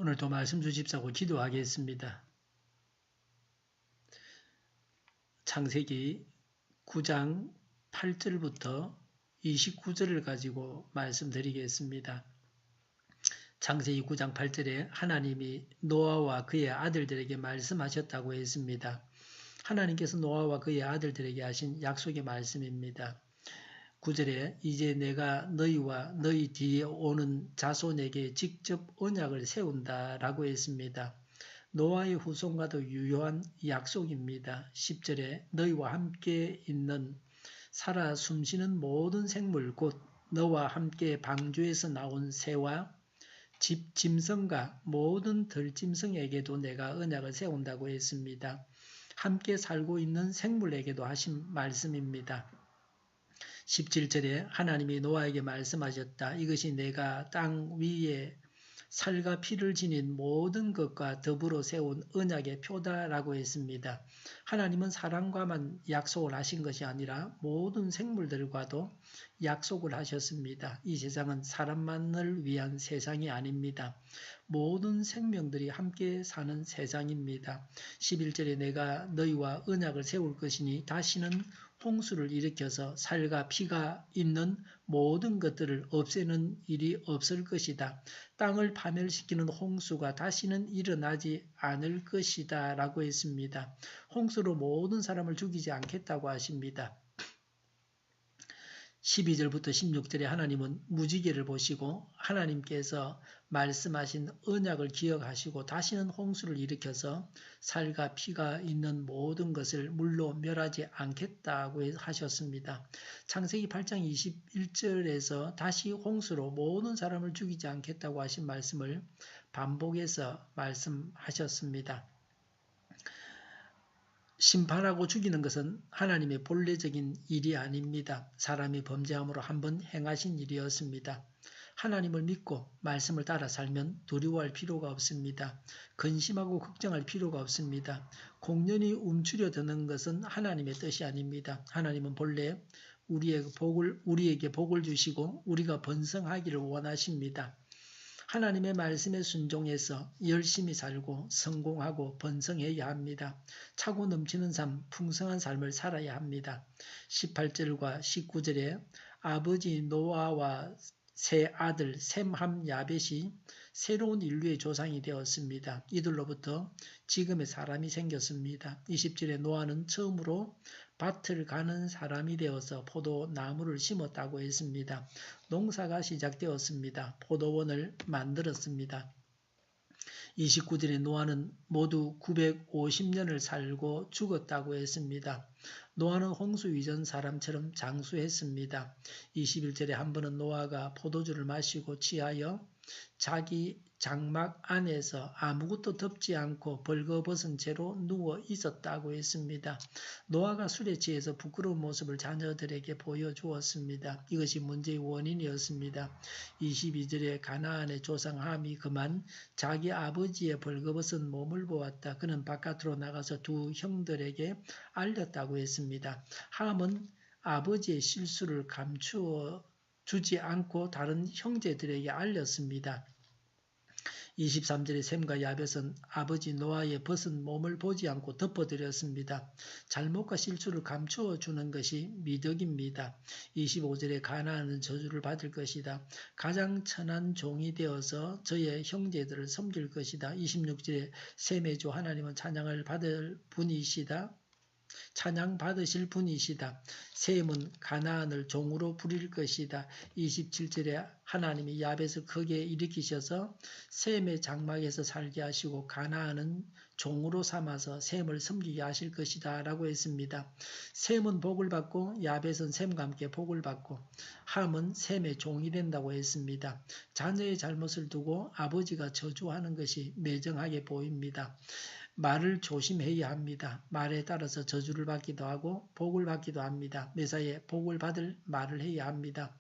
오늘도 말씀 주십사고 기도하겠습니다. 창세기 9장 8절부터 29절을 가지고 말씀드리겠습니다. 창세기 9장 8절에 하나님이 노아와 그의 아들들에게 말씀하셨다고 했습니다. 하나님께서 노아와 그의 아들들에게 하신 약속의 말씀입니다. 9절에 이제 내가 너희와 너희 뒤에 오는 자손에게 직접 언약을 세운다 라고 했습니다. 노아의 후손과도 유효한 약속입니다. 10절에 너희와 함께 있는 살아 숨쉬는 모든 생물 곧 너와 함께 방주에서 나온 새와 집 짐승과 모든 들짐승에게도 내가 언약을 세운다고 했습니다. 함께 살고 있는 생물에게도 하신 말씀입니다. 17절에 하나님이 노아에게 말씀하셨다. 이것이 내가 땅 위에 살과 피를 지닌 모든 것과 더불어 세운 언약의 표다라고 했습니다. 하나님은 사람과만 약속을 하신 것이 아니라 모든 생물들과도 약속을 하셨습니다. 이 세상은 사람만을 위한 세상이 아닙니다. 모든 생명들이 함께 사는 세상입니다. 11절에 내가 너희와 언약을 세울 것이니 다시는 홍수를 일으켜서 살과 피가 있는 모든 것들을 없애는 일이 없을 것이다. 땅을 파멸시키는 홍수가 다시는 일어나지 않을 것이다 라고 했습니다. 홍수로 모든 사람을 죽이지 않겠다고 하십니다. 12절부터 16절에 하나님은 무지개를 보시고 하나님께서 말씀하신 언약을 기억하시고 다시는 홍수를 일으켜서 살과 피가 있는 모든 것을 물로 멸하지 않겠다고 하셨습니다. 창세기 8장 21절에서 다시 홍수로 모든 사람을 죽이지 않겠다고 하신 말씀을 반복해서 말씀하셨습니다. 심판하고 죽이는 것은 하나님의 본래적인 일이 아닙니다. 사람이 범죄함으로 한번 행하신 일이었습니다. 하나님을 믿고 말씀을 따라 살면 두려워할 필요가 없습니다. 근심하고 걱정할 필요가 없습니다. 공연히 움츠려 드는 것은 하나님의 뜻이 아닙니다. 하나님은 본래 우리에게 복을 주시고 우리가 번성하기를 원하십니다. 하나님의 말씀에 순종해서 열심히 살고 성공하고 번성해야 합니다. 차고 넘치는 삶, 풍성한 삶을 살아야 합니다. 18절과 19절에 아버지 노아와 세 아들 셈, 함, 야벳이 새로운 인류의 조상이 되었습니다. 이들로부터 지금의 사람이 생겼습니다. 20절에 노아는 처음으로 밭을 가는 사람이 되어서 포도나무를 심었다고 했습니다. 농사가 시작되었습니다. 포도원을 만들었습니다. 29절에 노아는 모두 950년을 살고 죽었다고 했습니다. 노아는 홍수 이전 사람처럼 장수했습니다. 21절에 한 번은 노아가 포도주를 마시고 취하여 자기 장막 안에서 아무것도 덮지 않고 벌거벗은 채로 누워 있었다고 했습니다. 노아가 술에 취해서 부끄러운 모습을 자녀들에게 보여주었습니다. 이것이 문제의 원인이었습니다. 22절에 가나안의 조상 함이 그만 자기 아버지의 벌거벗은 몸을 보았다. 그는 바깥으로 나가서 두 형들에게 알렸다고 했습니다. 함은 아버지의 실수를 감추어 주지 않고 다른 형제들에게 알렸습니다. 23절에 셈과 야벳은 아버지 노아의 벗은 몸을 보지 않고 덮어드렸습니다. 잘못과 실수를 감추어 주는 것이 미덕입니다. 25절에 가나안은 저주를 받을 것이다. 가장 천한 종이 되어서 저의 형제들을 섬길 것이다. 26절에 셈의 주 하나님은 찬양 받으실 분이시다. 셈은 가나안을 종으로 부릴 것이다. 27절에 하나님이 야벳을 크게 일으키셔서 셈의 장막에서 살게 하시고 가나안은 종으로 삼아서 셈을 섬기게 하실 것이다 라고 했습니다. 셈은 복을 받고 야벳은 셈과 함께 복을 받고 함은 셈의 종이 된다고 했습니다. 자녀의 잘못을 두고 아버지가 저주하는 것이 매정하게 보입니다. 말을 조심해야 합니다. 말에 따라서 저주를 받기도 하고 복을 받기도 합니다. 매사에 복을 받을 말을 해야 합니다.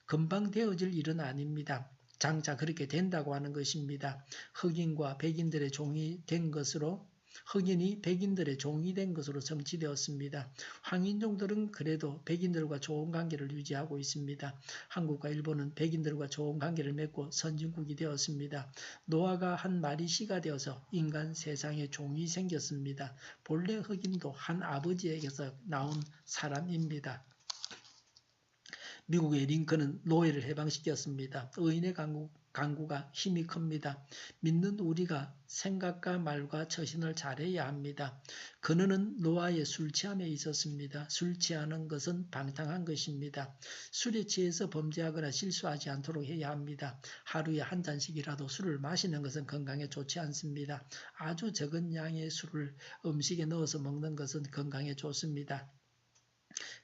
금방 되어질 일은 아닙니다. 장차 그렇게 된다고 하는 것입니다. 흑인과 백인들의 종이 된 것으로 흑인이 백인들의 종이 된 것으로 정치되었습니다. 황인종들은 그래도 백인들과 좋은 관계를 유지하고 있습니다. 한국과 일본은 백인들과 좋은 관계를 맺고 선진국이 되었습니다. 노아가 한 마리 씨가 되어서 인간 세상에 종이 생겼습니다. 본래 흑인도 한 아버지에게서 나온 사람입니다. 미국의 링컨은 노예를 해방시켰습니다. 의인의 강구가 힘이 큽니다. 믿는 우리가 생각과 말과 처신을 잘해야 합니다. 그는 노아의 술 취함에 있었습니다. 술 취하는 것은 방탕한 것입니다. 술에 취해서 범죄하거나 실수하지 않도록 해야 합니다. 하루에 한 잔씩이라도 술을 마시는 것은 건강에 좋지 않습니다. 아주 적은 양의 술을 음식에 넣어서 먹는 것은 건강에 좋습니다.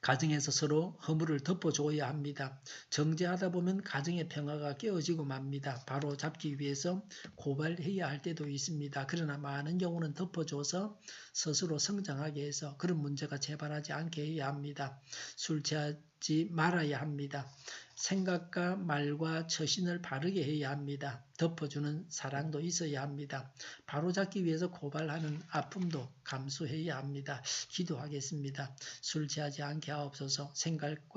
가정에서 서로 허물을 덮어줘야 합니다. 정죄하다 보면 가정의 평화가 깨어지고 맙니다. 바로 잡기 위해서 고발해야 할 때도 있습니다. 그러나 많은 경우는 덮어줘서 스스로 성장하게 해서 그런 문제가 재발하지 않게 해야 합니다. 술 취하지 말아야 합니다. 생각과 말과 처신을 바르게 해야 합니다. 덮어주는 사랑도 있어야 합니다. 바로잡기 위해서 고발하는 아픔도 감수해야 합니다. 기도하겠습니다. 술 취하지 않게 하옵소서.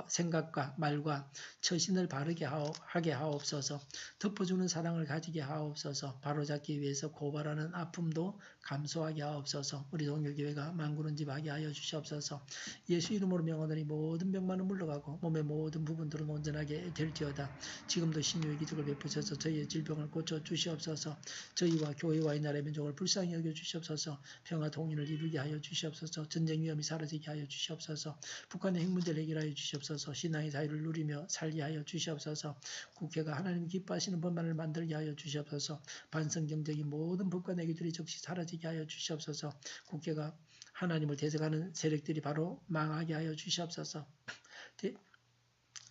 생각과 말과 처신을 바르게 하게 하옵소서. 덮어주는 사랑을 가지게 하옵소서. 바로잡기 위해서 고발하는 아픔도 감수하게 하옵소서. 우리 동료교회가 만구는집하게 하여 주시옵소서. 예수 이름으로 명하노니 모든 병만은 물러가고 몸의 모든 부분들은 온전하게 될지어다. 지금도 신유의 기적을 베푸셔서 저희의 질병을 고쳐 주시옵소서. 저희와 교회와 이 나라의 민족을 불쌍히 여겨 주시옵소서. 평화 통일을 이루게 하여 주시옵소서. 전쟁 위험이 사라지게 하여 주시옵소서. 북한의 핵 문제를 해결하여 주시옵소서. 신앙의 자유를 누리며 살게 하여 주시옵소서. 국회가 하나님 기뻐하시는 법만을 만들게 하여 주시옵소서. 반성경적인 모든 법과 내기들이 즉시 사라지게 하여 주시옵소서. 국회가 하나님을 대적하는 세력들이 바로 망하게 하여 주시옵소서.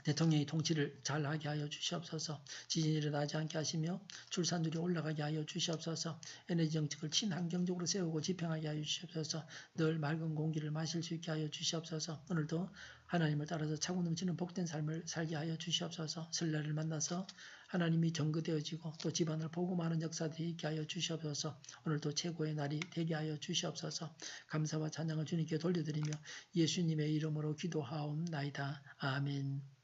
대통령의 통치를 잘하게 하여 주시옵소서. 지진이 일어나지 않게 하시며 출산율이 올라가게 하여 주시옵소서. 에너지 정책을 친환경적으로 세우고 집행하게 하여 주시옵소서. 늘 맑은 공기를 마실 수 있게 하여 주시옵소서. 오늘도 하나님을 따라서 차고 넘치는 복된 삶을 살게 하여 주시옵소서. 설날을 만나서 하나님이 전거되어지고 또 집안을 복음하는 역사들이 있게 하여 주시옵소서. 오늘도 최고의 날이 되게 하여 주시옵소서. 감사와 찬양을 주님께 돌려드리며 예수님의 이름으로 기도하옵나이다. 아멘.